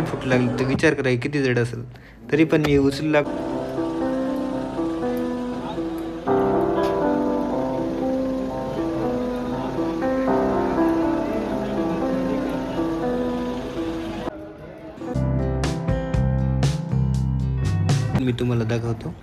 फूट लागली तर विचार करा किती जड असेल. तरी पण मी उचलला. मी तुम्हाला दाखवतो.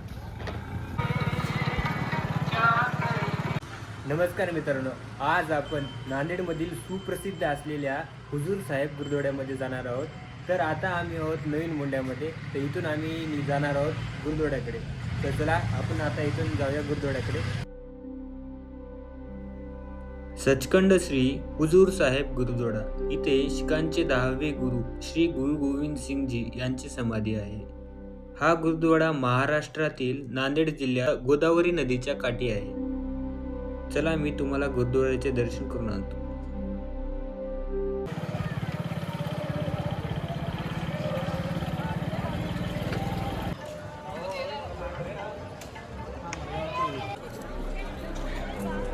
नमस्कार मित्रांनो, आज आपण नांदेडमधील सुप्रसिद्ध असलेल्या हुजूर साहेब गुरुद्वाड्यामध्ये जाणार आहोत. तर आता आम्ही आहोत नवीन मोंड्यामध्ये. तर इथून आम्ही जाणार आहोत गुरुद्वाड्याकडे. तर चला आपण आता इथून जाऊया गुरुद्वाड्याकडे. सचखंड श्री हुजूर साहेब गुरुद्वाडा. इथे शिखांचे 10वे गुरु श्री गुरु गोविंद सिंगजी यांची समाधी आहे. हा गुरुद्वाडा महाराष्ट्रातील नांदेड जिल्ह्यात गोदावरी नदीच्या काठी आहे. चला मी तुम्हाला गुरुद्वाराचे दर्शन करून आणतो.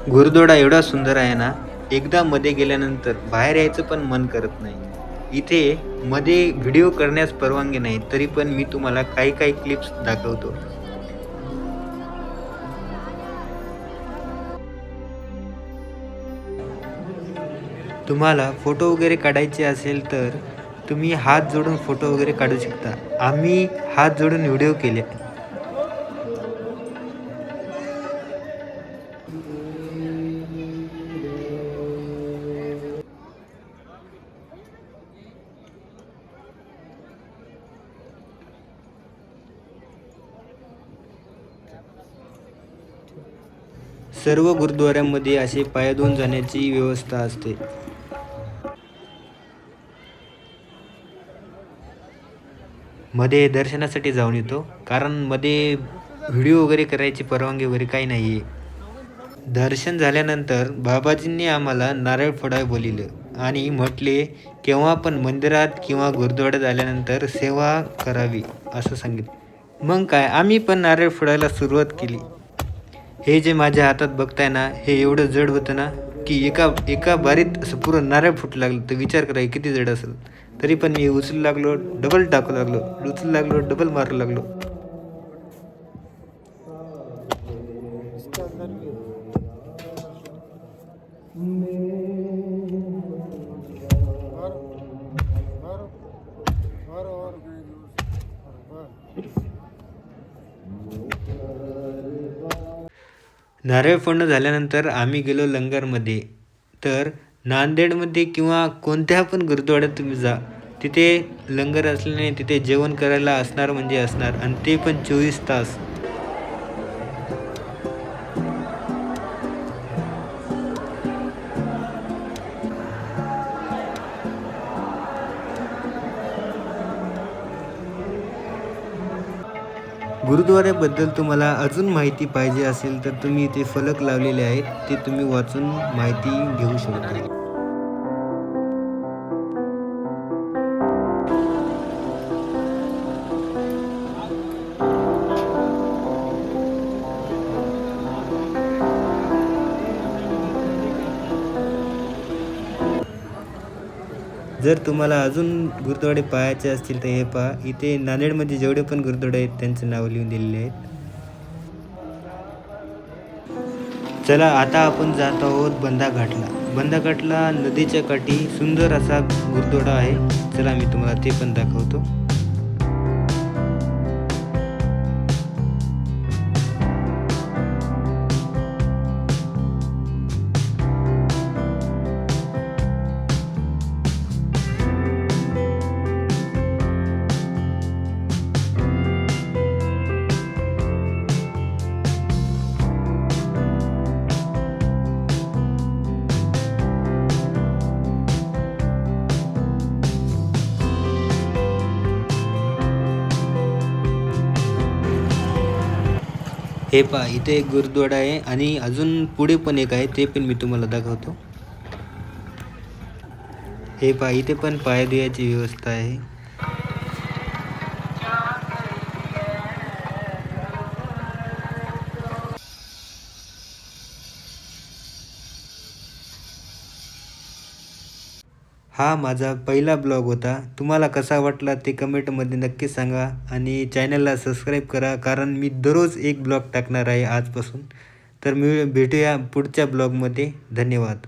गुरुद्वारा एवढा सुंदर आहे ना, एकदा मध्ये गेल्यानंतर बाहेर यायचं पण मन करत नाही. इथे मध्ये व्हिडिओ करण्यास परवानगी नाही, तरी पण मी तुम्हाला काही काही क्लिप्स दाखवतो. तुम्हाला फोटो वगैरे काढायचे असेल तर तुम्ही हात जोडून फोटो वगैरे काढू शकता. आम्ही हात जोडून व्हिडिओ केले. सर्व गुरुद्वाऱ्यांमध्ये असे पायदून जाण्याची व्यवस्था असते. मध्ये दर्शनासाठी जाऊन येतो, कारण मध्ये व्हिडिओ वगैरे करायची परवानगी वगैरे काही नाही आहे. दर्शन झाल्यानंतर बाबाजींनी आम्हाला नारळ फोडायला बोलिलं आणि म्हटले केव्हा पण मंदिरात किंवा गुरुद्वाड्यात आल्यानंतर सेवा करावी असं सांगितलं. मग काय आम्ही पण नारळ फोडायला सुरुवात केली. हे जे माझ्या हातात बघताय ना, हे एवढं जड होतं ना की एका बारीत असं पुरं नारळ फुटू लागलं तर विचार करा किती जड असेल. तरी पण मी उचलू लागलो, डबल टाकू लागलो, उचलू लागलो, डबल मारू लागलो. नारळ फोडणं झाल्यानंतर आम्ही गेलो लंगरमध्ये. तर नांदेडमध्ये किंवा कोणत्या पण गुरुद्वाड्यात तुम्ही जा, तिथे लंगर असल्याने तिथे जेवण करायला असणार म्हणजे असणार, आणि ते पण 24 तास. गुरुद्वाऱ्याबद्दल तुम्हाला अजून माहिती पाहिजे असेल तर तुम्ही इथे फलक लावलेले आहेत, ते तुम्ही वाचून माहिती घेऊ शकता. जर तुम्हाला अजून गुरुद्वारे पाहायचे असतील तर हे पहा. इथे नांदेडमध्ये जेवढे पण गुरुद्वारे आहेत त्यांचे नाव लिहून दिलेले आहेत. चला आता आपण जात आहोत बंदाघाटला. बंदाघाटला नदीच्या काठी सुंदर असा गुरुद्वारा आहे. चला मी तुम्हाला ते पण दाखवतो. हे पहा इथे एक गुरुद्वारा आहे आणि अजून पुढे पण एक आहे, ते पण मी तुम्हाला दाखवतो. हे पहा इथे पण पायदुयाची व्यवस्था आहे. हा माझा पहिला ब्लॉग होता. तुम्हाला कसा वाटला ते कमेंटमध्ये नक्की सांगा आणि चॅनलला सबस्क्राईब करा, कारण मी दररोज एक ब्लॉग टाकणार आहे आजपासून. तर मी भेटूया पुढच्या ब्लॉगमध्ये. धन्यवाद.